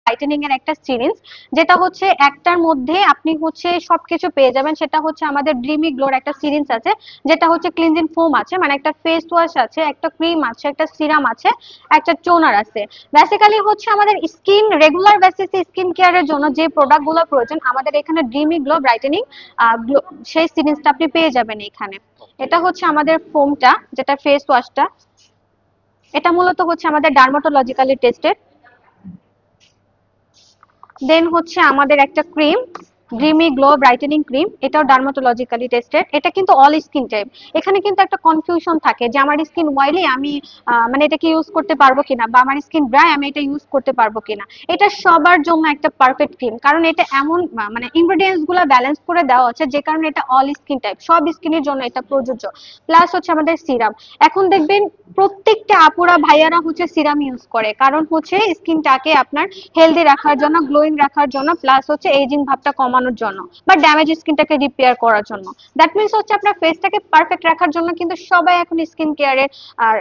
Brightening এর একটা series, যেটা হচ্ছে একটার মধ্যে আপনি হচ্ছে সবকিছু পেয়ে যাবেন। সেটা হচ্ছে আমাদের ড্রিমি গ্লোর একটা সিরিজ আছে, যেটা হচ্ছে ক্লিনজিং ফোম আছে, মানে একটা ফেস ওয়াশ আছে, একটা ক্রিম আছে, একটা সিরাম আছে, একটা টোনার আছে। বেসিক্যালি হচ্ছে আমাদের স্কিন রেগুলার বেসিসে স্কিন কেয়ারের জন্য যে প্রোডাক্টগুলো প্রয়োজন আমাদের এখানে ড্রিমি গ্লো ব্রাইটেনিং সেই সিরিজটা আপনি পেয়ে যাবেন এখানে। এটা হচ্ছে আমাদের ফোমটা, যেটা ফেস ওয়াশটা, এটা মূলত হচ্ছে আমাদের ডার্মাটোলজিক্যালি টেস্টেড। দেন হচ্ছে আমাদের একটা cream, dreamy glow brightening cream, এটাও ডার্মাটোলজিক্যালি টেস্টেড। এটা কিন্তু অল স্কিন টাইপ। এখানে কিন্তু একটা কনফিউশন থাকে যে আমার স্কিন অয়েলি, আমি মানে এটা কি ইউজ করতে পারবো কিনা, বা আমার স্কিন ড্রাই, আমি এটা ইউজ করতে পারবো কিনা। এটা সবার জন্য একটা পারফেক্ট ক্রিম, কারণ এটা এমন মানে ইনগ্রেডিয়েন্টস গুলো ব্যালেন্স করে দেওয়া আছে যে কারণে এটা অল স্কিন টাইপ, সব স্কিনের জন্য এটা প্রযোজ্য। প্লাস হচ্ছে আমাদের সিরাম, এখন দেখবেন প্রত্যেকটা আপুরা ভাইয়ারা হচ্ছে সিরাম ইউজ করে, কারণ হচ্ছে স্কিনটাকে আপনার হেলদি রাখার জন্য, গ্লোয়িং রাখার জন্য, প্লাস হচ্ছে এজিং ভাবটা কমানোর জন্য, বা ড্যামেজ স্কিনটাকে রিপেয়ার করার জন্য। দ্যাট মিন্স হচ্ছে আপনার ফেসটাকে পারফেক্ট রাখার জন্য কিন্তু সবাই এখন স্কিন কেয়ারের আর